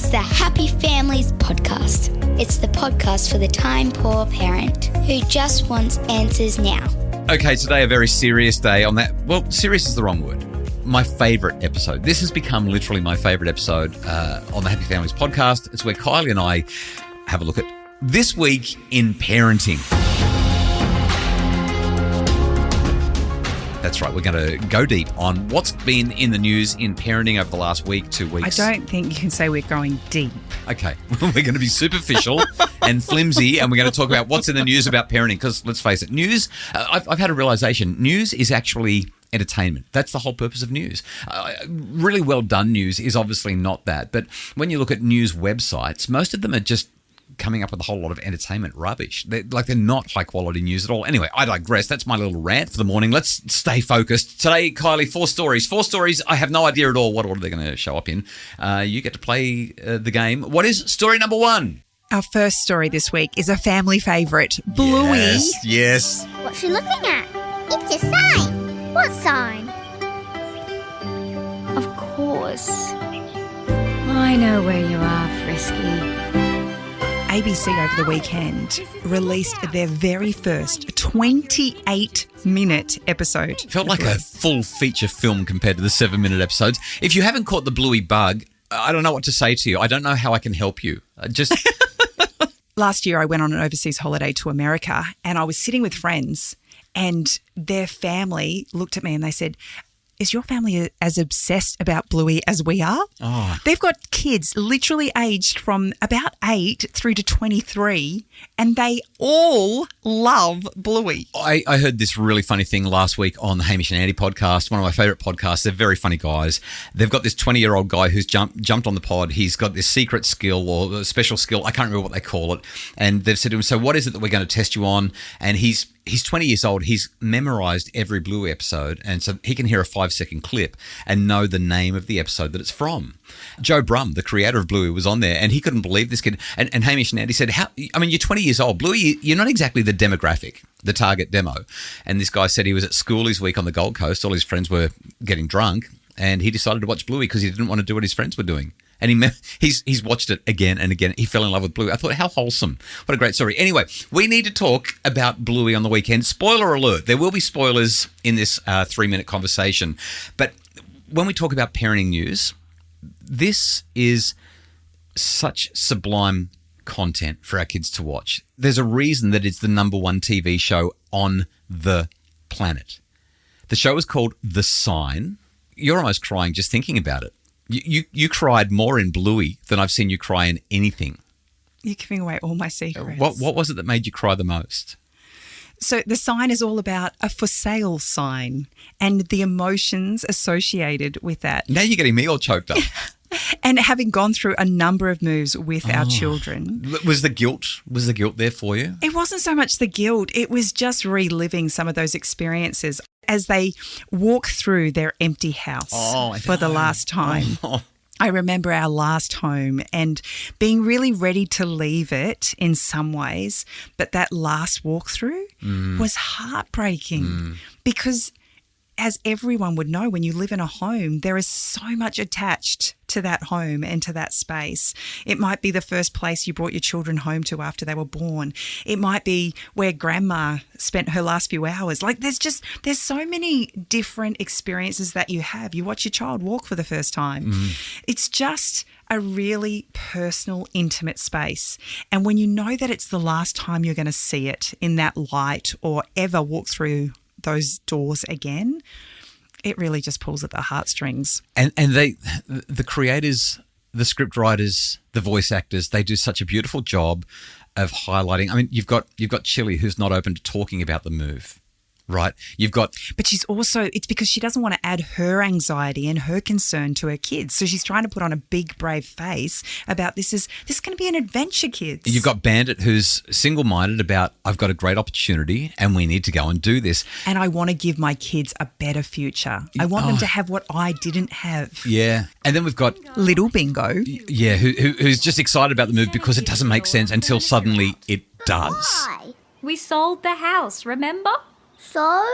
It's the Happy Families Podcast. It's the podcast for the time-poor parent who just wants answers now. Okay, today a very serious day on that. Well, serious is the wrong word. My favourite episode. This has become literally my favourite episode on the Happy Families Podcast. It's where Kylie and I have a look at this week in parenting. That's right. We're going to go deep on what's been in the news in parenting over the last week, 2 weeks. I don't think you can say we're going deep. Okay. We're going to be superficial and flimsy, and we're going to talk about what's in the news about parenting because, let's face it, news, I've had a realisation, news is actually entertainment. That's the whole purpose of news. Really well done news is obviously not that. But when you look at news websites, most of them are just coming up with a whole lot of entertainment rubbish. They're not high quality news at all. Anyway, I digress. That's my little rant for the morning. Let's stay focused. Today, Kylie, 4 stories. 4 stories. I have no idea at all what order they're going to show up in. You get to play the game. What is story number 1? Our first story this week is a family favourite, Bluey. Yes. What's she looking at? It's a sign. What sign? Of course. I know where you are, Frisky. ABC over the weekend released their very first 28-minute episode. Felt like a full feature film compared to the 7-minute episodes. If you haven't caught the Bluey bug, I don't know what to say to you. I don't know how I can help you. Last year I went on an overseas holiday to America and I was sitting with friends and their family looked at me and they said, "Is your family as obsessed about Bluey as we are?" Oh. They've got kids literally aged from about 8 through to 23 and they all love Bluey. I heard this really funny thing last week on the Hamish and Andy podcast, one of my favourite podcasts. They're very funny guys. They've got this 20-year-old guy who's jumped on the pod. He's got this secret skill or a special skill. I can't remember what they call it. And they've said to him, "So what is it that we're going to test you on?" And he's 20 years old. He's memorised every Bluey episode. And so he can hear a 5-second clip and know the name of the episode that it's from. Joe Brum, the creator of Bluey, was on there and he couldn't believe this kid. And Hamish and Andy said, you're 20 years old. Bluey, you're not exactly the demographic, the target demo. And this guy said he was at Schoolies Week on the Gold Coast. All his friends were getting drunk and he decided to watch Bluey because he didn't want to do what his friends were doing. And he's watched it again and again. He fell in love with Bluey. I thought, how wholesome. What a great story. Anyway, we need to talk about Bluey on the weekend. Spoiler alert. There will be spoilers in this 3-minute conversation. But when we talk about parenting news, this is such sublime content for our kids to watch. There's a reason that it's the number 1 TV show on the planet. The show is called The Sign. You're almost crying just thinking about it. You cried more in Bluey than I've seen you cry in anything. You're giving away all my secrets. What was it that made you cry the most? So The Sign is all about a for sale sign and the emotions associated with that. Now you're getting me all choked up. And having gone through a number of moves with our children. Was the guilt there for you? It wasn't so much the guilt. It was just reliving some of those experiences as they walk through their empty house for the last time. Oh. I remember our last home and being really ready to leave it in some ways, but that last walkthrough was heartbreaking because, as everyone would know, when you live in a home, there is so much attached to that home and to that space. It might be the first place you brought your children home to after they were born. It might be where grandma spent her last few hours. Like there's so many different experiences that you have. You watch your child walk for the first time. It's just a really personal, intimate space. And when you know that it's the last time you're going to see it in that light or ever walk through those doors again, it really just pulls at the heartstrings. And the creators, the script writers, the voice actors, they do such a beautiful job of highlighting. I mean, you've got Chili, who's not open to talking about the move. Right. But she's also, it's because she doesn't want to add her anxiety and her concern to her kids. So she's trying to put on a big, brave face about this is going to be an adventure, kids. You've got Bandit, who's single-minded about, I've got a great opportunity and we need to go and do this. And I want to give my kids a better future. I want them to have what I didn't have. Yeah. And then we've got Little Bingo. Yeah, who's just excited about the move because it doesn't make sense until suddenly it does. Why? We sold the house, remember? So?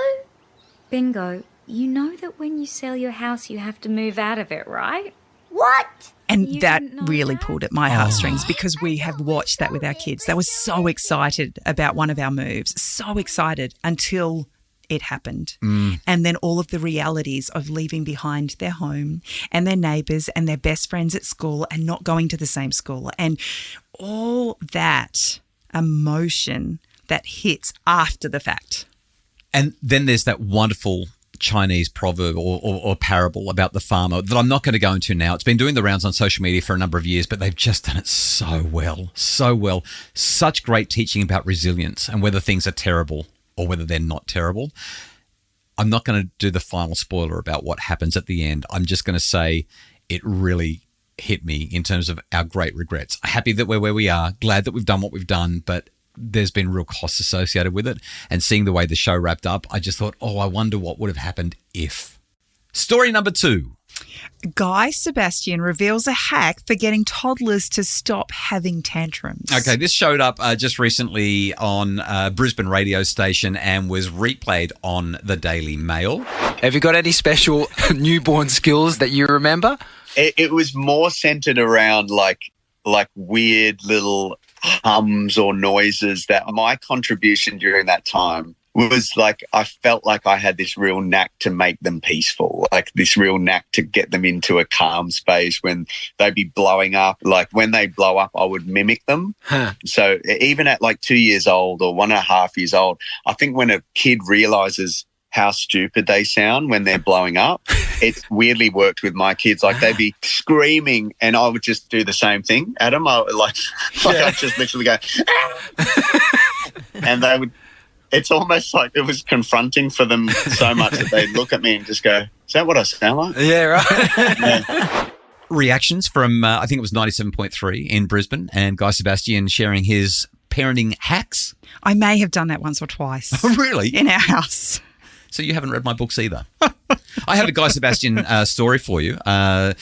Bingo, you know that when you sell your house, you have to move out of it, right? What? And You that didn't know really that? pulled at my heartstrings because we have watched that with our kids. They were so excited about one of our moves, so excited until it happened. And then all of the realities of leaving behind their home and their neighbours and their best friends at school and not going to the same school and all that emotion that hits after the fact. And then there's that wonderful Chinese proverb or parable about the farmer that I'm not going to go into now. It's been doing the rounds on social media for a number of years, but they've just done it so well, so well. Such great teaching about resilience and whether things are terrible or whether they're not terrible. I'm not going to do the final spoiler about what happens at the end. I'm just going to say it really hit me in terms of our great regrets. Happy that we're where we are, glad that we've done what we've done, but there's been real costs associated with it. And seeing the way the show wrapped up, I just thought, I wonder what would have happened if. Story number 2. Guy Sebastian reveals a hack for getting toddlers to stop having tantrums. Okay, this showed up just recently on Brisbane radio station and was replayed on the Daily Mail. Have you got any special newborn skills that you remember? It was more centered around like weird little hums or noises. That my contribution during that time was like I felt like I had this real knack to make them peaceful, like this real knack to get them into a calm space when they'd be blowing up. Like when they blow up, I would mimic them. So even at like 2 years old or 1.5 years old, I think when a kid realizes how stupid they sound when they're blowing up, it weirdly worked with my kids. Like they'd be screaming and I would just do the same thing at them. I'd just literally go, and they would, it's almost like it was confronting for them so much that they'd look at me and just go, is that what I sound like? Yeah, right. Yeah. Reactions from, I think it was 97.3 in Brisbane, and Guy Sebastian sharing his parenting hacks. I may have done that once or twice. Really? In our house. So you haven't read my books either. I have a Guy Sebastian story for you. I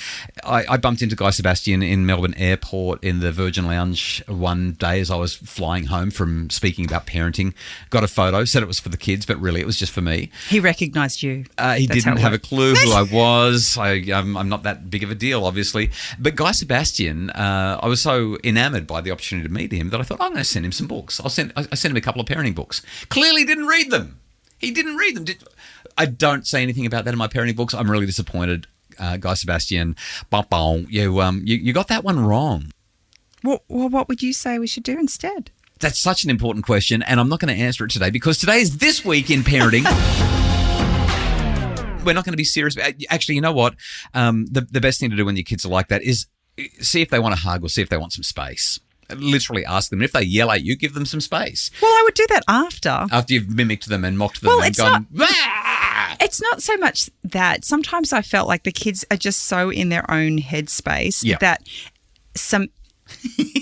bumped into Guy Sebastian in Melbourne Airport in the Virgin Lounge one day as I was flying home from speaking about parenting. Got a photo, said it was for the kids, but really it was just for me. He recognised you. He didn't have a clue who I was. I'm not that big of a deal, obviously. But Guy Sebastian, I was so enamoured by the opportunity to meet him that I thought, I'm going to send him some books. I sent him a couple of parenting books. Clearly didn't read them. He didn't read them. I don't say anything about that in my parenting books. I'm really disappointed, Guy Sebastian. You got that one wrong. Well, what would you say we should do instead? That's such an important question, and I'm not going to answer it today because today is This Week in Parenting. We're not going to be serious. Actually, you know what? The best thing to do when your kids are like that is see if they want a hug or see if they want some space. Literally ask them. If they yell at you, give them some space. Well, I would do that after. After you've mimicked them and mocked them Well, and it's gone, It's not so much that. Sometimes I felt like the kids are just so in their own headspace that some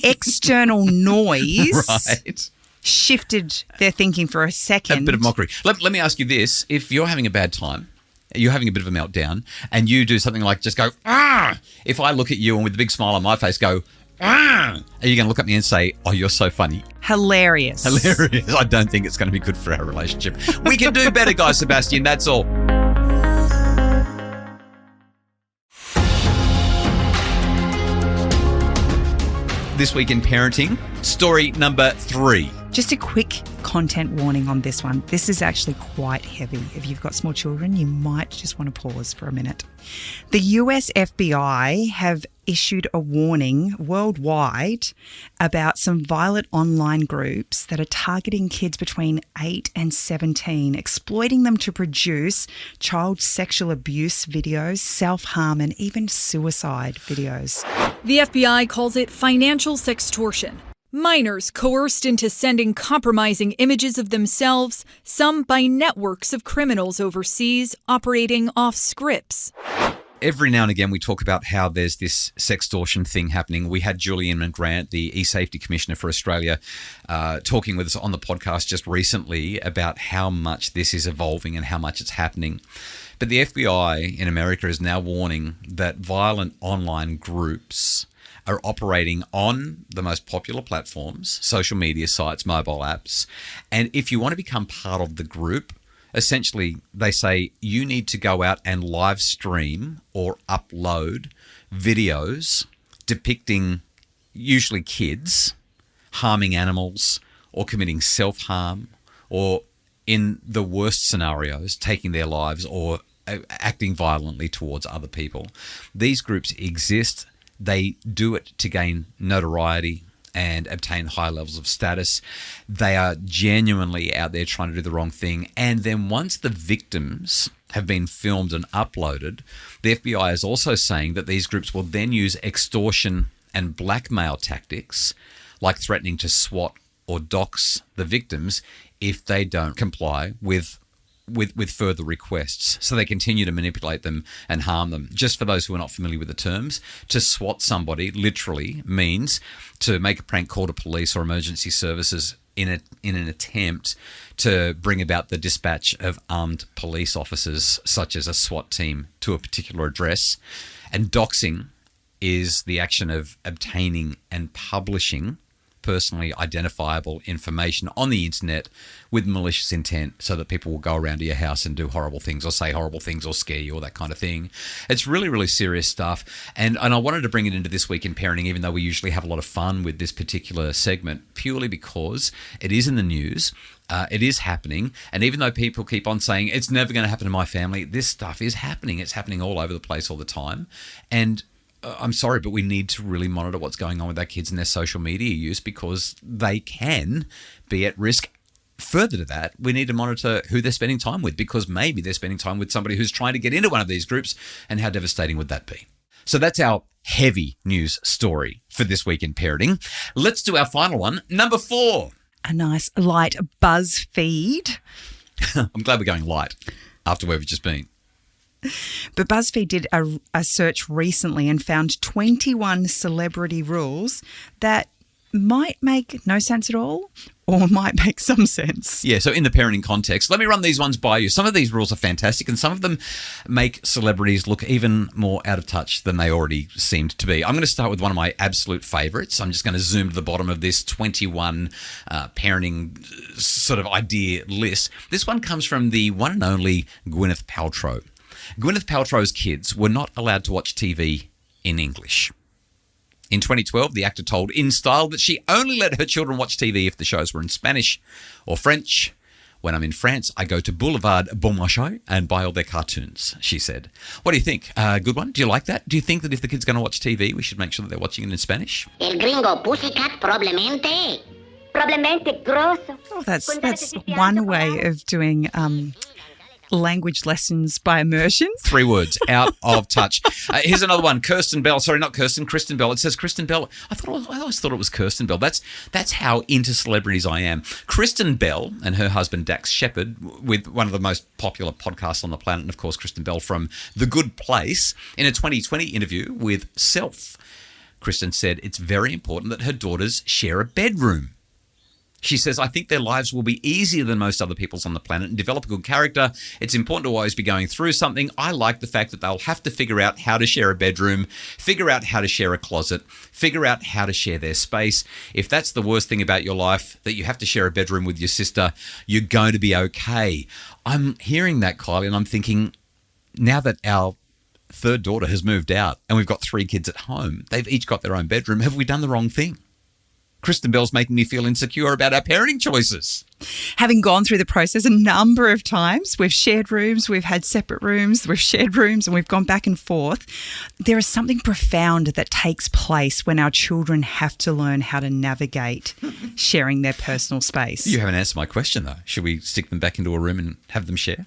external noise shifted their thinking for a second. A bit of mockery. Let me ask you this. If you're having a bad time, you're having a bit of a meltdown, and you do something like just go, ah! If I look at you and with a big smile on my face go, ah! Are you going to look at me and say, oh, you're so funny? Hilarious. I don't think it's going to be good for our relationship. We can do better, Guy Sebastian. That's all. This Week in Parenting, story number 3. Just a quick content warning on this one. This is actually quite heavy. If you've got small children, you might just want to pause for a minute. The US FBI have issued a warning worldwide about some violent online groups that are targeting kids between 8 and 17, exploiting them to produce child sexual abuse videos, self-harm, and even suicide videos. The FBI calls it financial sextortion. Minors coerced into sending compromising images of themselves, some by networks of criminals overseas operating off scripts. Every now and again, we talk about how there's this sextortion thing happening. We had Julian McGrant, the eSafety Commissioner for Australia, talking with us on the podcast just recently about how much this is evolving and how much it's happening. But the FBI in America is now warning that violent online groups are operating on the most popular platforms, social media sites, mobile apps. And if you want to become part of the group, Essentially, they say you need to go out and live stream or upload videos depicting usually kids harming animals or committing self-harm or, in the worst scenarios, taking their lives or acting violently towards other people. These groups exist. They do it to gain notoriety and obtain high levels of status. They are genuinely out there trying to do the wrong thing. And then once the victims have been filmed and uploaded, the FBI is also saying that these groups will then use extortion and blackmail tactics, like threatening to swat or dox the victims if they don't comply with further requests. So they continue to manipulate them and harm them. Just for those who are not familiar with the terms, to swat somebody literally means to make a prank call to police or emergency services in an attempt to bring about the dispatch of armed police officers, such as a SWAT team, to a particular address. And doxing is the action of obtaining and publishing personally identifiable information on the internet with malicious intent so that people will go around to your house and do horrible things or say horrible things or scare you or that kind of thing. It's really, really serious stuff. And I wanted to bring it into This Week in Parenting, even though we usually have a lot of fun with this particular segment, purely because it is in the news. It is happening. And even though people keep on saying it's never going to happen to my family, this stuff is happening. It's happening all over the place all the time. And I'm sorry, but we need to really monitor what's going on with our kids and their social media use, because they can be at risk. Further to that, we need to monitor who they're spending time with, because maybe they're spending time with somebody who's trying to get into one of these groups, and how devastating would that be? So that's our heavy news story for This Week in Parenting. Let's do our final one, number 4. A nice light BuzzFeed. I'm glad we're going light after where we've just been. But BuzzFeed did a search recently and found 21 celebrity rules that might make no sense at all or might make some sense. Yeah, so in the parenting context, let me run these ones by you. Some of these rules are fantastic, and some of them make celebrities look even more out of touch than they already seemed to be. I'm going to start with one of my absolute favourites. I'm just going to zoom to the bottom of this 21 parenting sort of idea list. This one comes from the one and only Gwyneth Paltrow. Gwyneth Paltrow's kids were not allowed to watch TV in English. In 2012, the actor told InStyle that she only let her children watch TV if the shows were in Spanish or French. When I'm in France, I go to Boulevard Bon Marché and buy all their cartoons, she said. What do you think? Good one? Do you like that? Do you think that if the kid's going to watch TV, we should make sure that they're watching it in Spanish? El gringo pussycat probablemente. Probablemente grosso. Oh, that's one way of doing language lessons by immersion. 3 words, out of touch. Here's another one. Kristen Bell. It says Kristen Bell. I always thought it was Kirsten Bell. That's how into celebrities I am. Kristen Bell and her husband Dax Shepard, with one of the most popular podcasts on the planet, and of course Kristen Bell from The Good Place, in a 2020 interview with Self, Kristen said it's very important that her daughters share a bedroom. She says, I think their lives will be easier than most other people's on the planet and develop a good character. It's important to always be going through something. I like the fact that they'll have to figure out how to share a bedroom, figure out how to share a closet, figure out how to share their space. If that's the worst thing about your life, that you have to share a bedroom with your sister, you're going to be okay. I'm hearing that, Kylie, and I'm thinking, now that our third daughter has moved out and we've got 3 kids at home, they've each got their own bedroom, have we done the wrong thing? Kristen Bell's making me feel insecure about our parenting choices. Having gone through the process a number of times, we've shared rooms, we've had separate rooms, we've shared rooms, and we've gone back and forth. There is something profound that takes place when our children have to learn how to navigate sharing their personal space. You haven't answered my question, though. Should we stick them back into a room and have them share?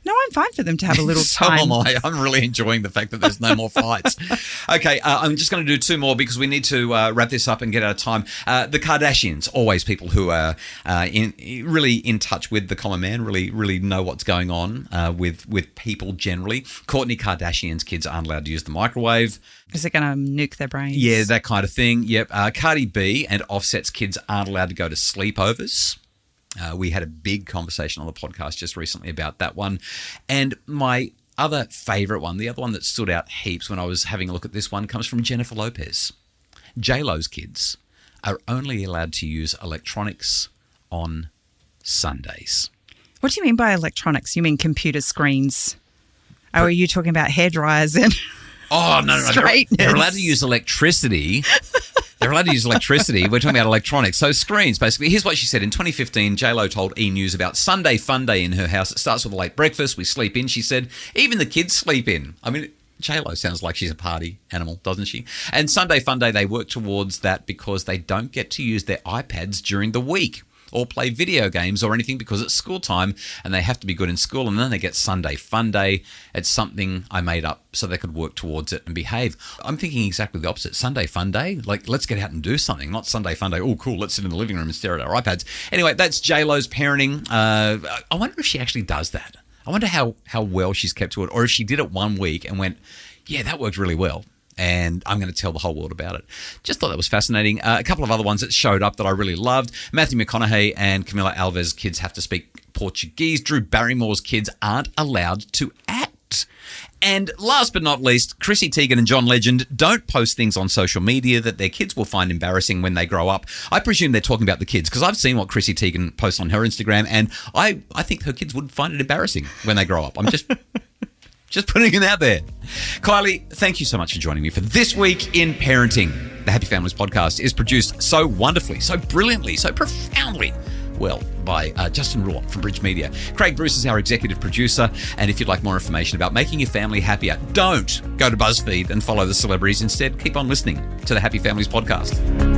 No, I'm fine for them to have a little So time. am I. I'm really enjoying the fact that there's no more fights. Okay, I'm just going to do 2 more because we need to wrap this up and get out of time. The Kardashians, always people who are really in touch with the common man, really know what's going on with people generally. Kourtney Kardashian's kids aren't allowed to use the microwave. Is it going to nuke their brains? Yeah, that kind of thing. Yep. Cardi B and Offset's kids aren't allowed to go to sleepovers. We had a big conversation on the podcast just recently about that one. And my other favourite one, the other one that stood out heaps when I was having a look at this one, comes from Jennifer Lopez. J-Lo's kids are only allowed to use electronics on Sundays. What do you mean by electronics? You mean computer screens? Or are you talking about hairdryers and Oh, no. straighteners? They're allowed to use electricity. We're talking about electronics. So screens, basically. Here's what she said. In 2015, J-Lo told E! News about Sunday Fun Day in her house. It starts with a late breakfast. We sleep in, she said. Even the kids sleep in. I mean, J-Lo sounds like she's a party animal, doesn't she? And Sunday Fun Day, they work towards that because they don't get to use their iPads during the week or play video games or anything because it's school time and they have to be good in school, and then they get Sunday Fun Day. It's something I made up so they could work towards it and behave. I'm thinking exactly the opposite. Sunday Fun Day, like let's get out and do something, not Sunday Fun Day. Oh, cool, let's sit in the living room and stare at our iPads. Anyway, that's J-Lo's parenting. I wonder if she actually does that. I wonder how well she's kept to it, or if she did it one week and went, yeah, that worked really well, and I'm going to tell the whole world about it. Just thought that was fascinating. A couple of other ones that showed up that I really loved. Matthew McConaughey and Camila Alves' kids have to speak Portuguese. Drew Barrymore's kids aren't allowed to act. And last but not least, Chrissy Teigen and John Legend don't post things on social media that their kids will find embarrassing when they grow up. I presume they're talking about the kids because I've seen what Chrissy Teigen posts on her Instagram, and I think her kids would find it embarrassing when they grow up. I'm just putting it out there. Kylie, thank you so much for joining me for This Week in Parenting. The Happy Families podcast is produced so wonderfully, so brilliantly, so profoundly well by Justin Ruart from Bridge Media. Craig Bruce is our executive producer. And if you'd like more information about making your family happier, don't go to BuzzFeed and follow the celebrities. Instead, keep on listening to the Happy Families podcast.